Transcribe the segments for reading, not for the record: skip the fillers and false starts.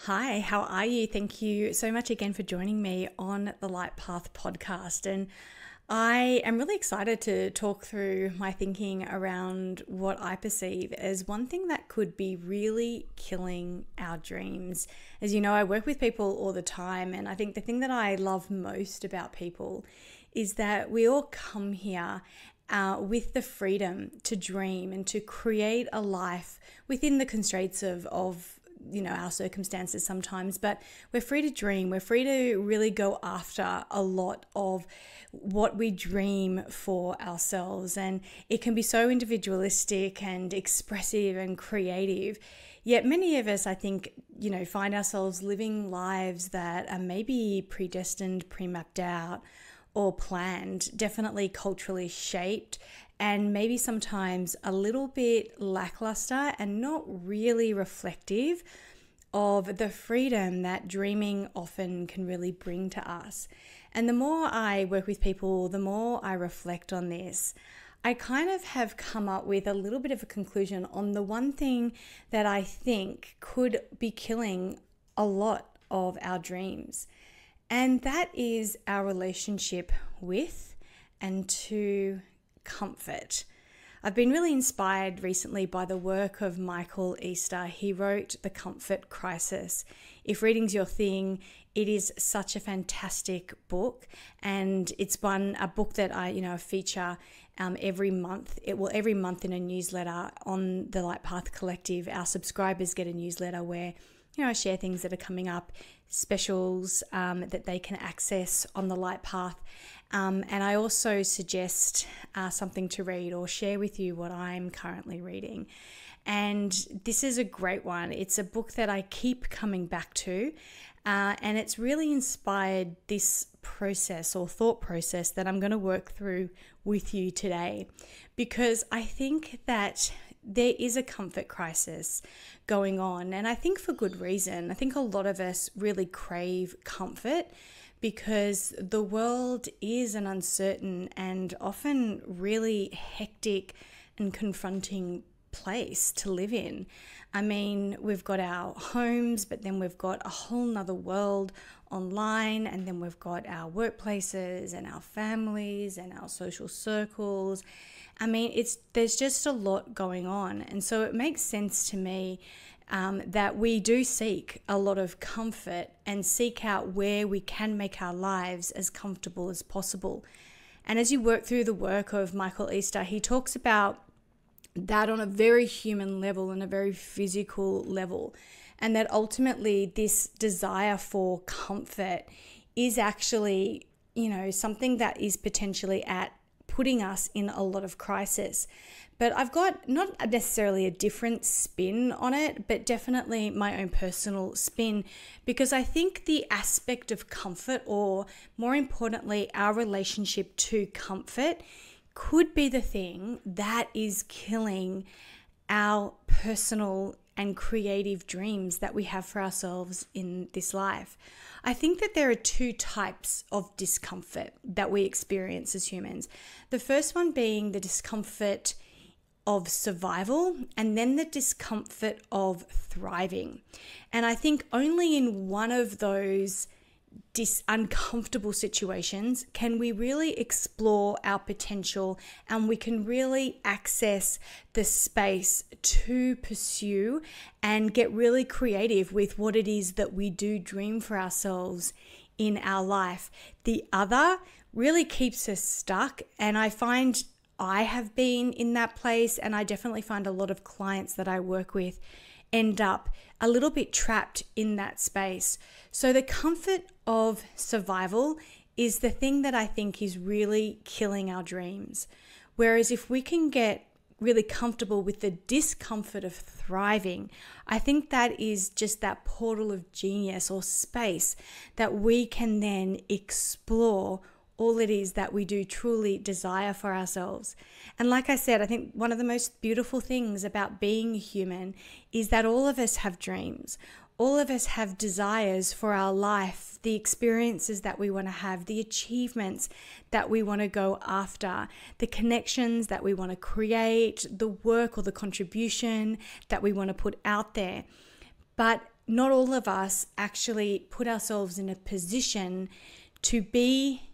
Hi, how are you? Thank you so much again for joining me on the Light Path podcast. And I am really excited to talk through my thinking around what I perceive as one thing that could be really killing our dreams. As you know, I work with people all the time, and I think the thing that I love most about people is that we all come here with the freedom to dream and to create a life within the constraints of our circumstances sometimes, but we're free to dream. We're free to really go after a lot of what we dream for ourselves. And it can be so individualistic and expressive and creative. Yet many of us, I think, find ourselves living lives that are maybe predestined, pre-mapped out, or planned, definitely culturally shaped, and maybe sometimes a little bit lackluster and not really reflective of the freedom that dreaming often can really bring to us. And the more I work with people, the more I reflect on this, I kind of have come up with a little bit of a conclusion on the one thing that I think could be killing a lot of our dreams. And that is our relationship with and to comfort. I've been really inspired recently by the work of Michael Easter. He wrote The Comfort Crisis. If reading's your thing, it is such a fantastic book, and it's a book that I feature every month. Every month in a newsletter on the Light Path Collective. Our subscribers get a newsletter where I share things that are coming up, specials that they can access on the Light Path. And I also suggest something to read or share with you what I'm currently reading. And this is a great one. It's a book that I keep coming back to. And it's really inspired this process or thought process that I'm going to work through with you today. Because I think that there is a comfort crisis going on, and I think for good reason. I think a lot of us really crave comfort because the world is an uncertain and often really hectic and confronting place to live in. I mean, we've got our homes, but then we've got a whole nother world online, and then we've got our workplaces and our families and our social circles. I mean, there's just a lot going on. And so it makes sense to me that we do seek a lot of comfort and seek out where we can make our lives as comfortable as possible. And as you work through the work of Michael Easter, he talks about that on a very human level and a very physical level. And that ultimately this desire for comfort is actually, something that is potentially at putting us in a lot of crisis. But I've got not necessarily a different spin on it, but definitely my own personal spin, because I think the aspect of comfort, or more importantly, our relationship to comfort, could be the thing that is killing our personal and creative dreams that we have for ourselves in this life. I think that there are two types of discomfort that we experience as humans. The first one being the discomfort of survival, and then the discomfort of thriving. And I think only in one of those uncomfortable situations can we really explore our potential, and we can really access the space to pursue and get really creative with what it is that we do dream for ourselves in our life. The other really keeps us stuck, and I find I have been in that place, and I definitely find a lot of clients that I work with end up a little bit trapped in that space. So the comfort of survival is the thing that I think is really killing our dreams. Whereas if we can get really comfortable with the discomfort of thriving, I think that is just that portal of genius or space that we can then explore all it is that we do truly desire for ourselves. And like I said, I think one of the most beautiful things about being human is that all of us have dreams. All of us have desires for our life, the experiences that we want to have, the achievements that we want to go after, the connections that we want to create, the work or the contribution that we want to put out there. But not all of us actually put ourselves in a position to be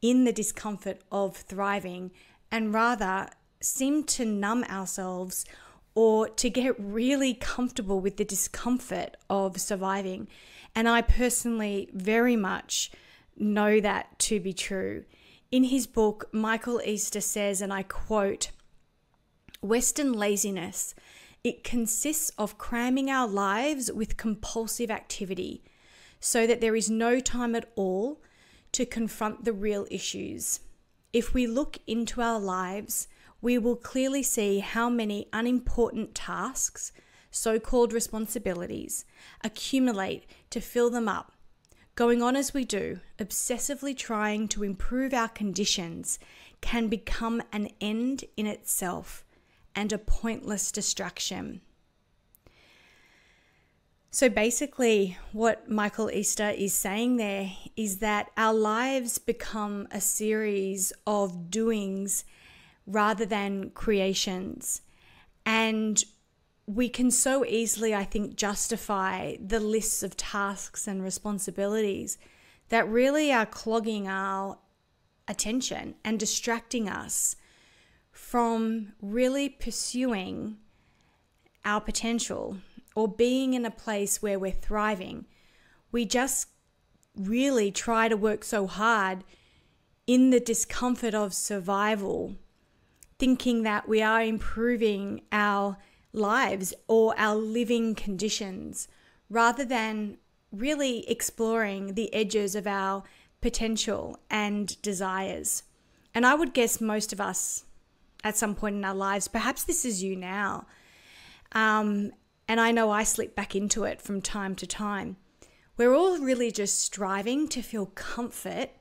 in the discomfort of thriving, and rather seem to numb ourselves or to get really comfortable with the discomfort of surviving. And I personally very much know that to be true. In his book, Michael Easter says, and I quote, "Western laziness, it consists of cramming our lives with compulsive activity so that there is no time at all to confront the real issues. If we look into our lives, we will clearly see how many unimportant tasks, so-called responsibilities, accumulate to fill them up. Going on as we do, obsessively trying to improve our conditions can become an end in itself and a pointless distraction." So basically, what Michael Easter is saying there is that our lives become a series of doings rather than creations. And we can so easily, I think, justify the lists of tasks and responsibilities that really are clogging our attention and distracting us from really pursuing our potential or being in a place where we're thriving. We just really try to work so hard in the discomfort of survival, thinking that we are improving our lives or our living conditions, rather than really exploring the edges of our potential and desires. And I would guess most of us at some point in our lives, perhaps this is you now, and I know I slip back into it from time to time. We're all really just striving to feel comfort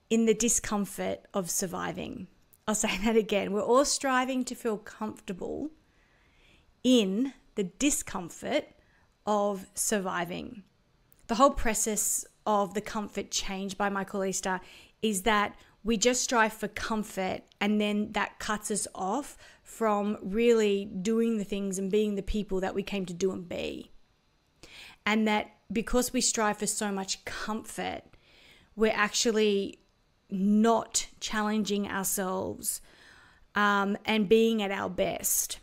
in the discomfort of surviving. I'll say that again. We're all striving to feel comfortable in the discomfort of surviving. The whole process of the comfort change by Michael Easter is that we just strive for comfort, and then that cuts us off from really doing the things and being the people that we came to do and be. And that because we strive for so much comfort, we're actually not challenging ourselves and being at our best.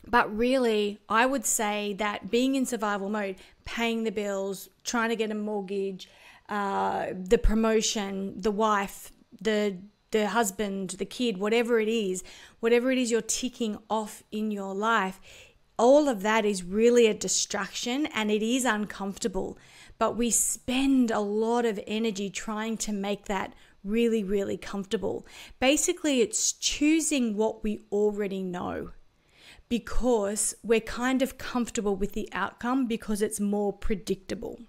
But really, I would say that being in survival mode, paying the bills, trying to get a mortgage, the promotion, the wife, the husband, the kid, whatever it is you're ticking off in your life, all of that is really a distraction, and it is uncomfortable. But we spend a lot of energy trying to make that really, really comfortable. Basically, it's choosing what we already know, because we're kind of comfortable with the outcome because it's more predictable.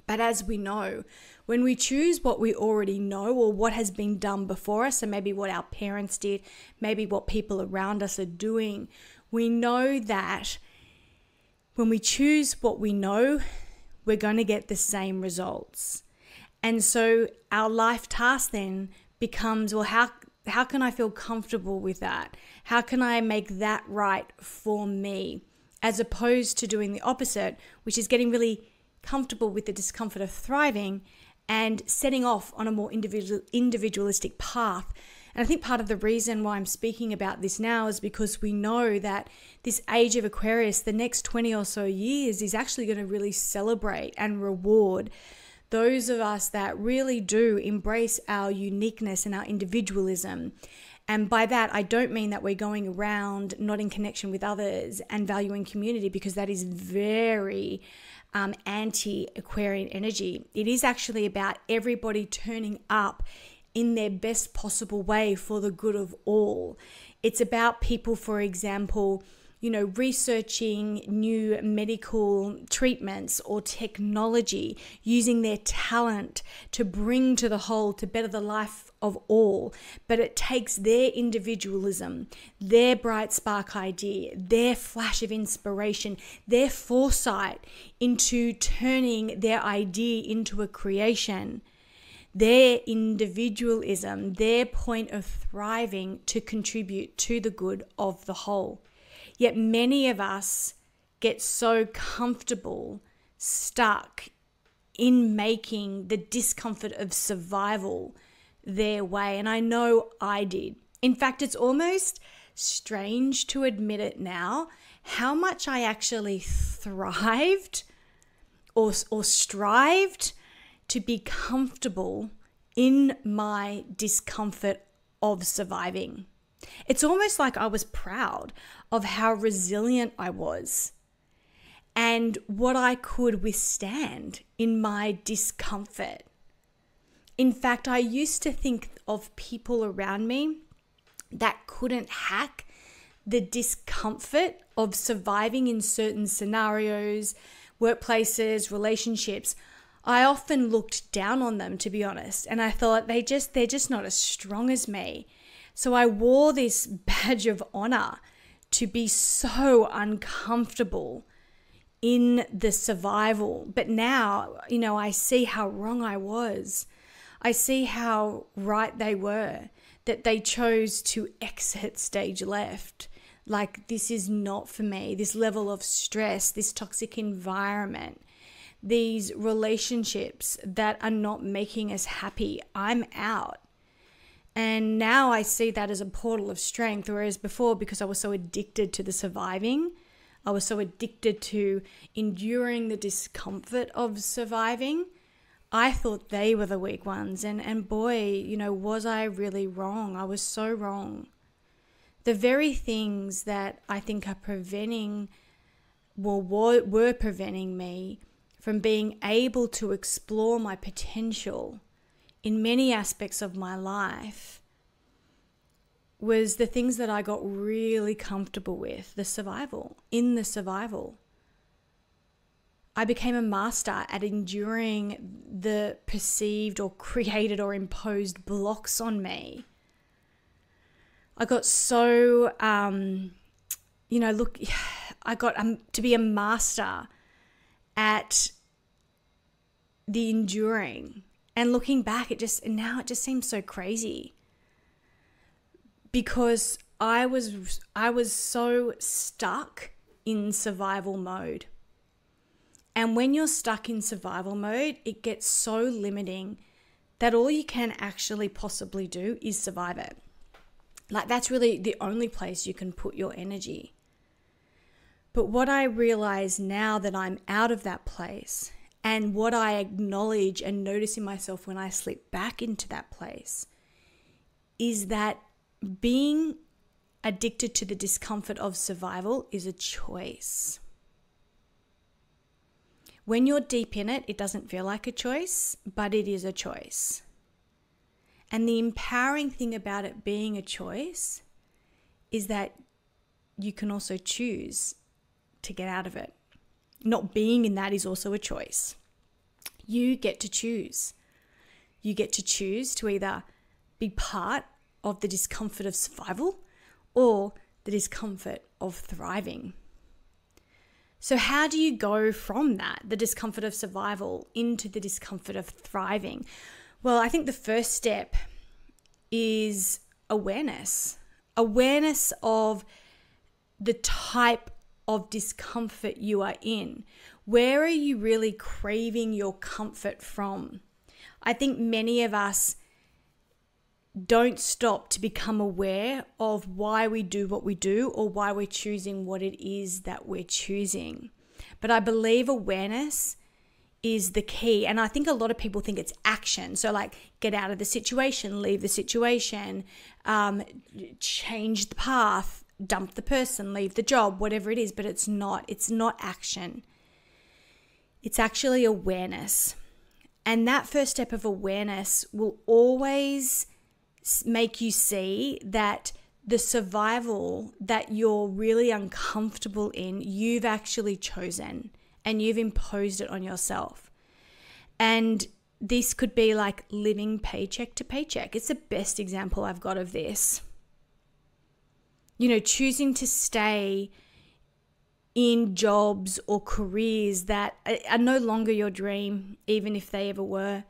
But as we know, when we choose what we already know or what has been done before us, so maybe what our parents did, maybe what people around us are doing, we know that when we choose what we know, we're going to get the same results. And so our life task then becomes, well, how can I feel comfortable with that? How can I make that right for me? As opposed to doing the opposite, which is getting really comfortable with the discomfort of thriving and setting off on a more individualistic path. And I think part of the reason why I'm speaking about this now is because we know that this age of Aquarius, the next 20 or so years, is actually going to really celebrate and reward those of us that really do embrace our uniqueness and our individualism. And by that, I don't mean that we're going around not in connection with others and valuing community, because that is very anti-Aquarian energy. It is actually about everybody turning up in their best possible way for the good of all. It's about people, for example, researching new medical treatments or technology, using their talent to bring to the whole to better the life of all. But it takes their individualism, their bright spark idea, their flash of inspiration, their foresight into turning their idea into a creation, their individualism, their point of thriving to contribute to the good of the whole. Yet many of us get so comfortable, stuck in making the discomfort of survival their way. And I know I did. In fact, it's almost strange to admit it now, how much I actually thrived or strived to be comfortable in my discomfort of surviving. It's almost like I was proud of how resilient I was and what I could withstand in my discomfort. In fact, I used to think of people around me that couldn't hack the discomfort of surviving in certain scenarios, workplaces, relationships. I often looked down on them, to be honest, and I thought they're just not as strong as me. So I wore this badge of honor to be so uncomfortable in the survival. But now, I see how wrong I was. I see how right they were, that they chose to exit stage left. Like, this is not for me. This level of stress, this toxic environment, these relationships that are not making us happy, I'm out. And now I see that as a portal of strength, whereas before, because I was so addicted to the surviving, I was so addicted to enduring the discomfort of surviving, I thought they were the weak ones. And boy, was I really wrong? I was so wrong. The very things that I think are were preventing me from being able to explore my potential in many aspects of my life was the things that I got really comfortable with, the survival. I became a master at enduring the perceived or created or imposed blocks on me. I got so, I got to be a master at the enduring. And looking back, it just seems so crazy. Because I was so stuck in survival mode. And when you're stuck in survival mode, it gets so limiting that all you can actually possibly do is survive it. Like, that's really the only place you can put your energy. But what I realize now that I'm out of that place, and what I acknowledge and notice in myself when I slip back into that place, is that being addicted to the discomfort of survival is a choice. When you're deep in it, it doesn't feel like a choice, but it is a choice. And the empowering thing about it being a choice is that you can also choose to get out of it. Not being in that is also a choice. You get to choose. You get to choose to either be part of the discomfort of survival or the discomfort of thriving. So how do you go from that, the discomfort of survival, into the discomfort of thriving? Well, I think the first step is awareness. Awareness of the type of discomfort you are in. Where are you really craving your comfort from? I think many of us don't stop to become aware of why we do what we do or why we're choosing what it is that we're choosing. But I believe awareness is the key. And I think a lot of people think it's action. So like, get out of the situation, leave the situation, change the path, dump the person, leave the job, whatever it is. But it's not action. It's actually awareness. And that first step of awareness will always make you see that the survival that you're really uncomfortable in, you've actually chosen and you've imposed it on yourself. And this could be like living paycheck to paycheck. It's the best example I've got of this. Choosing to stay in jobs or careers that are no longer your dream, even if they ever were.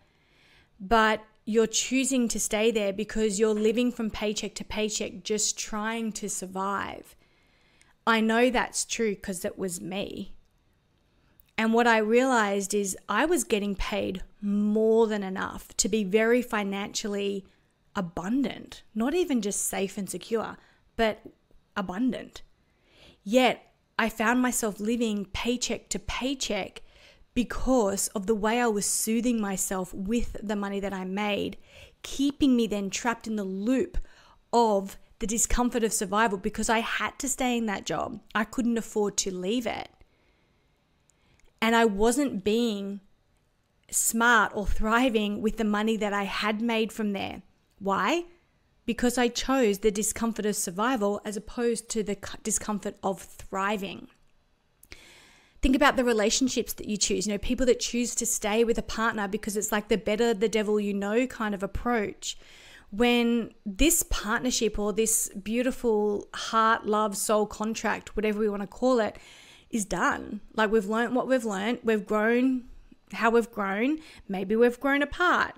But you're choosing to stay there because you're living from paycheck to paycheck, just trying to survive. I know that's true because it was me. And what I realized is I was getting paid more than enough to be very financially abundant, not even just safe and secure, but abundant. Yet I found myself living paycheck to paycheck because of the way I was soothing myself with the money that I made, keeping me then trapped in the loop of the discomfort of survival because I had to stay in that job. I couldn't afford to leave it. And I wasn't being smart or thriving with the money that I had made from there. Why? Because I chose the discomfort of survival as opposed to the discomfort of thriving. Think about the relationships that you choose. People that choose to stay with a partner because it's like the better the devil you know kind of approach. When this partnership or this beautiful heart, love, soul contract, whatever we want to call it, is done. Like we've learned what we've learned. We've grown how we've grown. Maybe we've grown apart.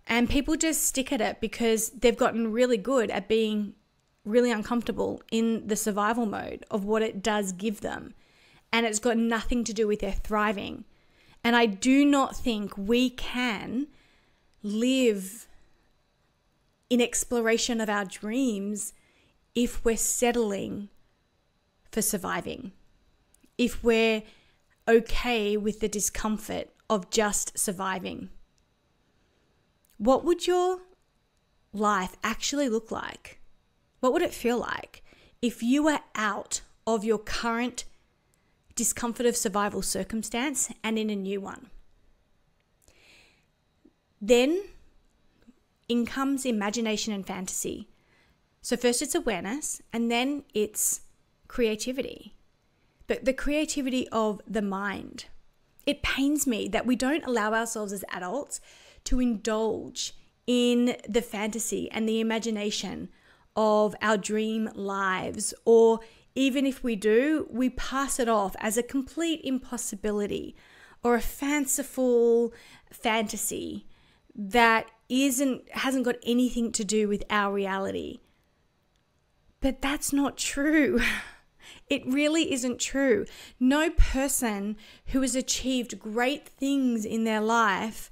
And people just stick at it because they've gotten really good at being really uncomfortable in the survival mode of what it does give them. And it's got nothing to do with their thriving. And I do not think we can live in exploration of our dreams if we're settling for surviving. If we're okay with the discomfort of just surviving. What would your life actually look like? What would it feel like if you were out of your current discomfort of survival circumstance and in a new one? Then in comes imagination and fantasy. So first it's awareness and then it's creativity. But the creativity of the mind. It pains me that we don't allow ourselves as adults to indulge in the fantasy and the imagination of our dream lives, or even if we do, we pass it off as a complete impossibility or a fanciful fantasy that hasn't got anything to do with our reality. But that's not true. It really isn't true. No person who has achieved great things in their life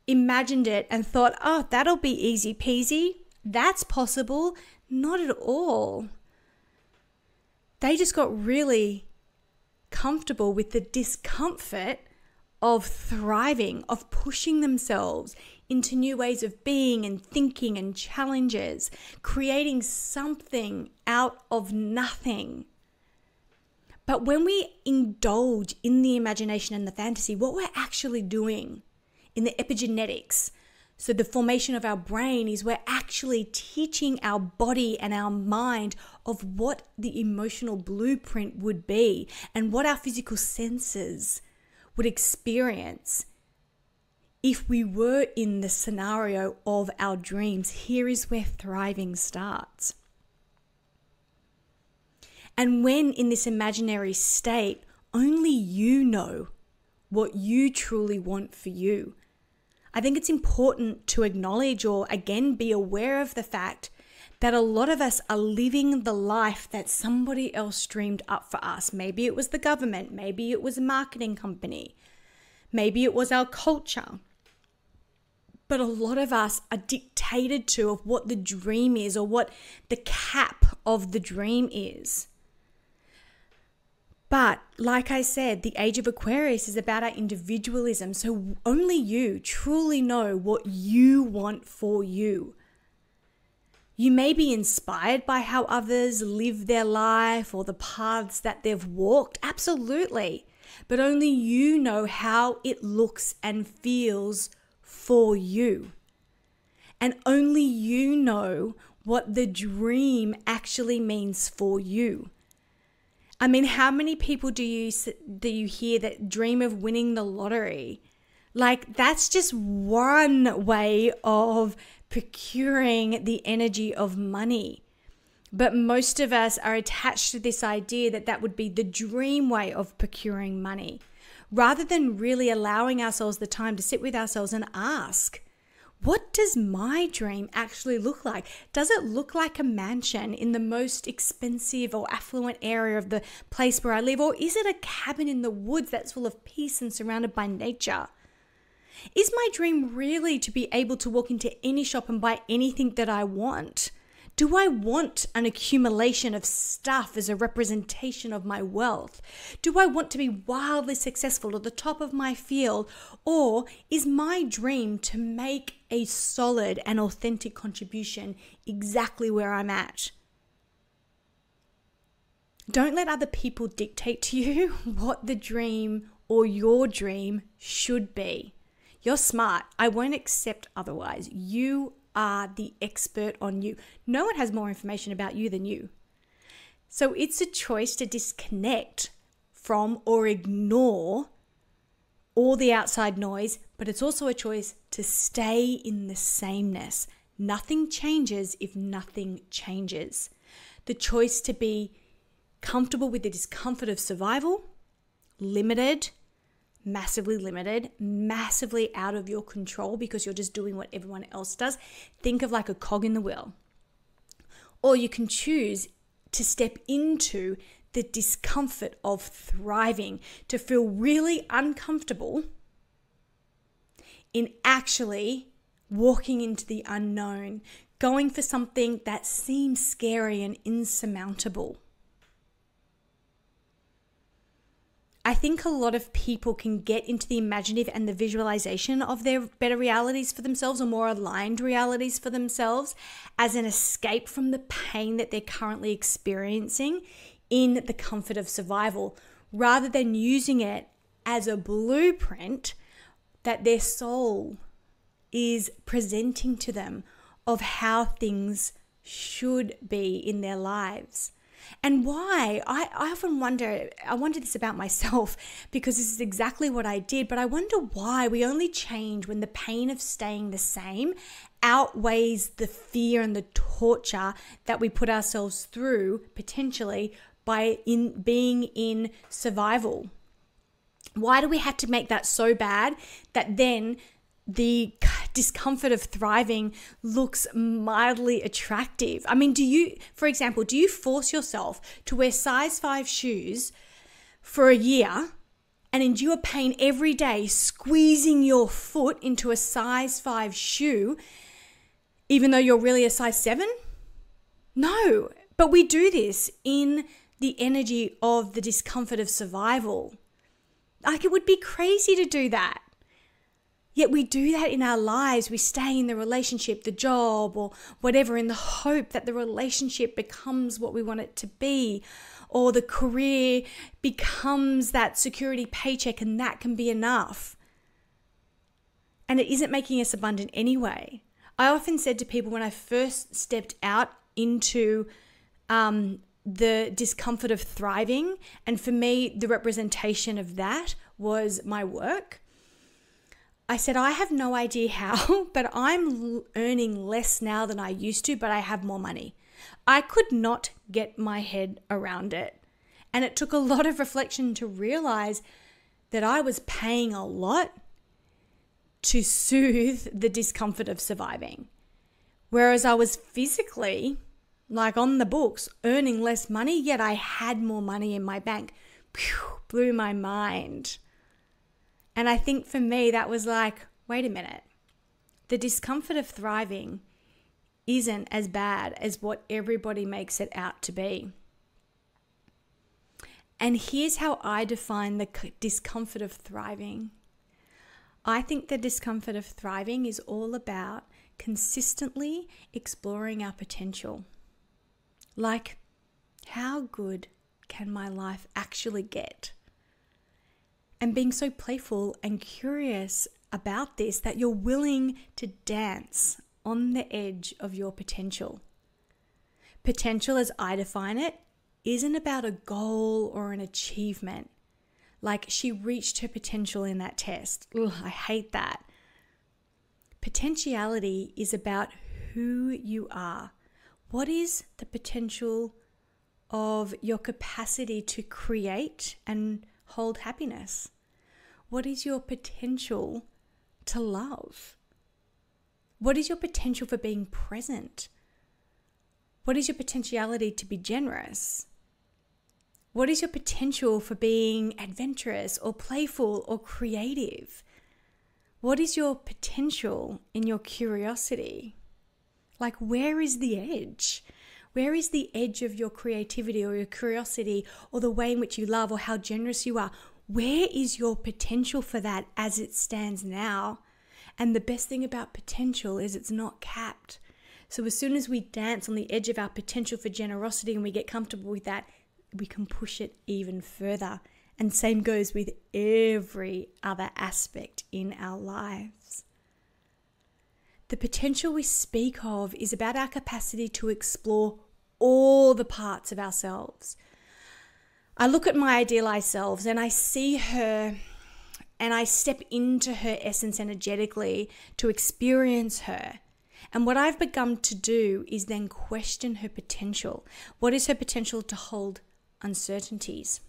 imagined it and thought, oh, that'll be easy peasy. That's possible. Not at all. They just got really comfortable with the discomfort of thriving, of pushing themselves into new ways of being and thinking and challenges, creating something out of nothing. But when we indulge in the imagination and the fantasy, what we're actually doing in the epigenetics, so the formation of our brain, is we're actually teaching our body and our mind of what the emotional blueprint would be and what our physical senses would experience if we were in the scenario of our dreams. Here is where thriving starts. And when in this imaginary state, only you know what you truly want for you. I think it's important to acknowledge, or again, be aware of the fact that a lot of us are living the life that somebody else dreamed up for us. Maybe it was the government, maybe it was a marketing company, maybe it was our culture. But a lot of us are dictated to of what the dream is or what the cap of the dream is. But like I said, the age of Aquarius is about our individualism. So only you truly know what you want for you. You may be inspired by how others live their life or the paths that they've walked. Absolutely. But only you know how it looks and feels for you. And only you know what the dream actually means for you. I mean, how many people do you hear that dream of winning the lottery? Like, that's just one way of procuring the energy of money. But most of us are attached to this idea that that would be the dream way of procuring money, rather than really allowing ourselves the time to sit with ourselves and ask, What does my dream actually look like? Does it look like a mansion in the most expensive or affluent area of the place where I live? Or is it a cabin in the woods that's full of peace and surrounded by nature? Is my dream really to be able to walk into any shop and buy anything that I want? Do I want an accumulation of stuff as a representation of my wealth? Do I want to be wildly successful at the top of my field? Or is my dream to make a solid and authentic contribution exactly where I'm at? Don't let other people dictate to you what the dream or your dream should be. You're smart. I won't accept otherwise. You are the expert on you. No one has more information about you than you. So it's a choice to disconnect from or ignore all the outside noise, but it's also a choice to stay in the sameness. Nothing changes if nothing changes. The choice to be comfortable with the discomfort of survival, limited, massively out of your control because you're just doing what everyone else does. Think of like a cog in the wheel. Or you can choose to step into the discomfort of thriving, to feel really uncomfortable in actually walking into the unknown, going for something that seems scary and insurmountable. I think a lot of people can get into the imaginative and the visualization of their better realities for themselves or more aligned realities for themselves as an escape from the pain that they're currently experiencing in the comfort of survival, rather than using it as a blueprint that their soul is presenting to them of how things should be in their lives. And why? I often wonder, I wonder this about myself because this is exactly what I did, but I wonder why we only change when the pain of staying the same outweighs the fear and the torture that we put ourselves through potentially by being in survival. Why do we have to make that so bad that then the discomfort of thriving looks mildly attractive? I mean, for example, do you force yourself to wear size 5 shoes for a year and endure pain every day, squeezing your foot into a size 5 shoe, even though you're really a size 7? No, but we do this in the energy of the discomfort of survival. Like, it would be crazy to do that. Yet we do that in our lives. We stay in the relationship, the job, or whatever in the hope that the relationship becomes what we want it to be, or the career becomes that security paycheck and that can be enough. And it isn't making us abundant anyway. I often said to people when I first stepped out into the discomfort of thriving, and for me, the representation of that was my work. I said, I have no idea how, but I'm earning less now than I used to, but I have more money. I could not get my head around it. And it took a lot of reflection to realize that I was paying a lot to soothe the discomfort of surviving. Whereas I was physically, like on the books, earning less money, yet I had more money in my bank. Phew, blew my mind. And I think for me, that was like, wait a minute. The discomfort of thriving isn't as bad as what everybody makes it out to be. And here's how I define the discomfort of thriving. I think the discomfort of thriving is all about consistently exploring our potential. Like, how good can my life actually get? And being so playful and curious about this that you're willing to dance on the edge of your potential. Potential, as I define it, isn't about a goal or an achievement. Like, she reached her potential in that test. Ugh, I hate that. Potentiality is about who you are. What is the potential of your capacity to create and hold happiness? What is your potential to love? What is your potential for being present? What is your potentiality to be generous? What is your potential for being adventurous or playful or creative? What is your potential in your curiosity? Like, where is the edge? Where is the edge of your creativity or your curiosity or the way in which you love or how generous you are? Where is your potential for that as it stands now? And the best thing about potential is it's not capped. So as soon as we dance on the edge of our potential for generosity and we get comfortable with that, we can push it even further. And same goes with every other aspect in our lives. The potential we speak of is about our capacity to explore all the parts of ourselves. I look at my idealized selves and I see her and I step into her essence energetically to experience her. And what I've begun to do is then question her potential. What is her potential to hold uncertainties?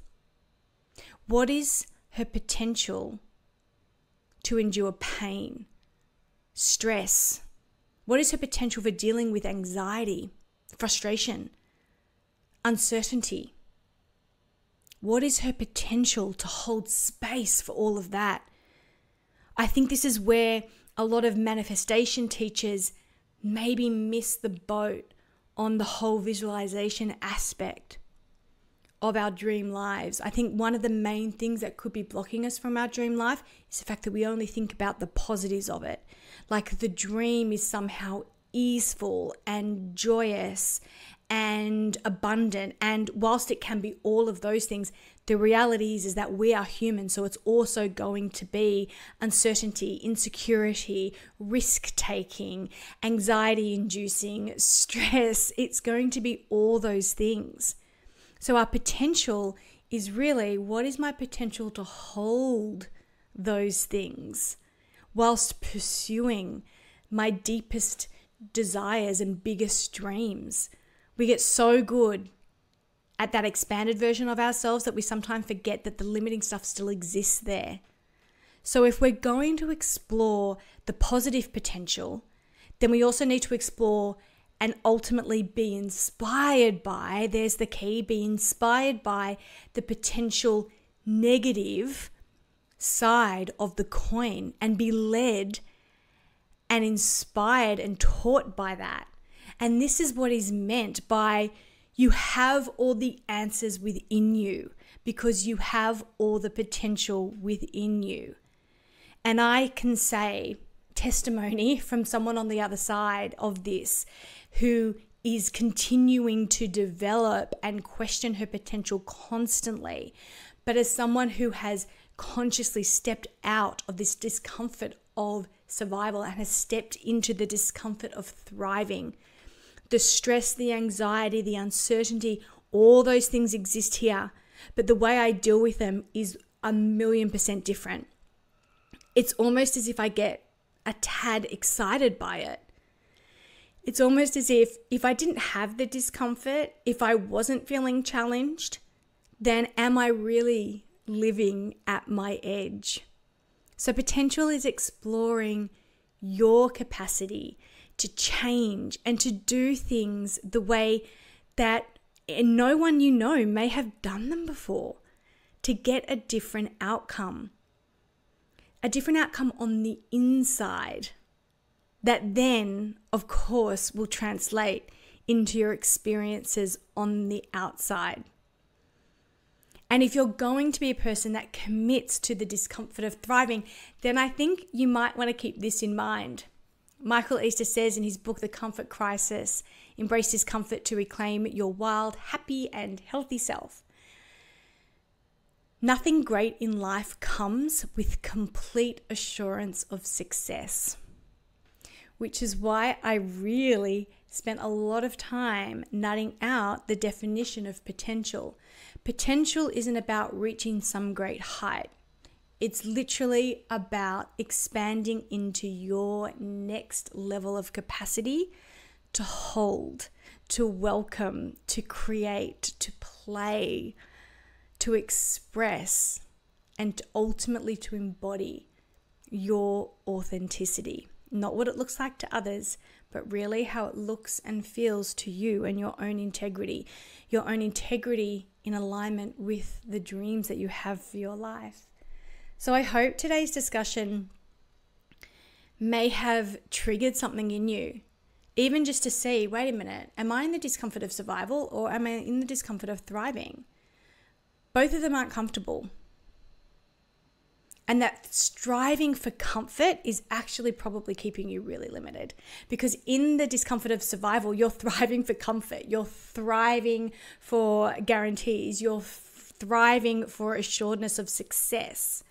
What is her potential to endure pain, stress? What is her potential for dealing with anxiety, frustration, uncertainty? What is her potential to hold space for all of that? I think this is where a lot of manifestation teachers maybe miss the boat on the whole visualization aspect of our dream lives. I think one of the main things that could be blocking us from our dream life is the fact that we only think about the positives of it. Like the dream is somehow easeful and joyous and abundant. And whilst it can be all of those things, the reality is that we are human. So it's also going to be uncertainty, insecurity, risk-taking, anxiety-inducing, stress. It's going to be all those things. So our potential is really, what is my potential to hold those things whilst pursuing my deepest desires and biggest dreams? We get so good at that expanded version of ourselves that we sometimes forget that the limiting stuff still exists there. So if we're going to explore the positive potential, then we also need to explore and ultimately be inspired by, there's the key, be inspired by the potential negative side of the coin and be led and inspired and taught by that. And this is what is meant by you have all the answers within you because you have all the potential within you. And I can say testimony from someone on the other side of this who is continuing to develop and question her potential constantly. But as someone who has consciously stepped out of this discomfort of survival and has stepped into the discomfort of thriving, the stress, the anxiety, the uncertainty, all those things exist here. But the way I deal with them is 1,000,000% different. It's almost as if I get a tad excited by it. It's almost as if I didn't have the discomfort, if I wasn't feeling challenged, then am I really living at my edge? So potential is exploring your capacity to change and to do things the way that no one you know may have done them before, to get a different outcome on the inside that then, of course, will translate into your experiences on the outside. And if you're going to be a person that commits to the discomfort of thriving, then I think you might want to keep this in mind. Michael Easter says in his book, The Comfort Crisis, embrace discomfort to reclaim your wild, happy, and healthy self. Nothing great in life comes with complete assurance of success, which is why I really spent a lot of time nutting out the definition of potential. Potential isn't about reaching some great height. It's literally about expanding into your next level of capacity to hold, to welcome, to create, to play, to express, and ultimately to embody your authenticity, not what it looks like to others, but really how it looks and feels to you and your own integrity in alignment with the dreams that you have for your life. So I hope today's discussion may have triggered something in you, even just to see, wait a minute, am I in the discomfort of survival or am I in the discomfort of thriving? Both of them aren't comfortable. And that striving for comfort is actually probably keeping you really limited, because in the discomfort of survival, you're thriving for comfort. You're thriving for guarantees. You're thriving for assuredness of success.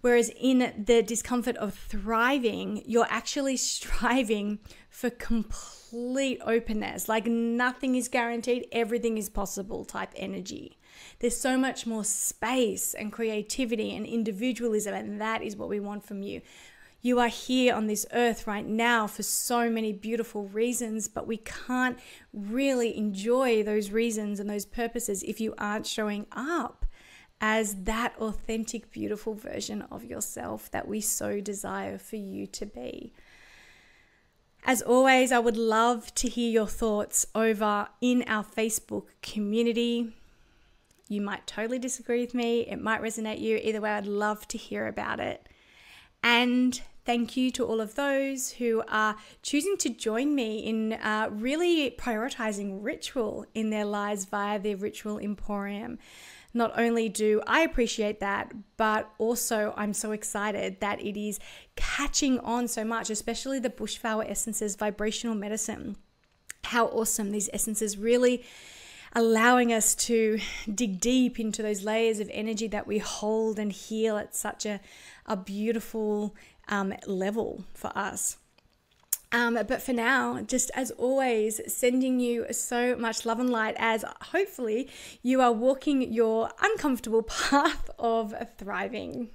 Whereas in the discomfort of thriving, you're actually striving for complete openness, like nothing is guaranteed, everything is possible type energy. There's so much more space and creativity and individualism, and that is what we want from you. You are here on this earth right now for so many beautiful reasons, but we can't really enjoy those reasons and those purposes if you aren't showing up as that authentic, beautiful version of yourself that we so desire for you to be. As always, I would love to hear your thoughts over in our Facebook community. You might totally disagree with me. It might resonate you. Either way, I'd love to hear about it. And thank you to all of those who are choosing to join me in really prioritizing ritual in their lives via the Ritual Emporium. Not only do I appreciate that, but also I'm so excited that it is catching on so much, especially the Bushflower Essences vibrational medicine. How awesome, these essences really allowing us to dig deep into those layers of energy that we hold and heal at such a beautiful level for us. But for now, just as always, sending you so much love and light as hopefully you are walking your uncomfortable path of thriving.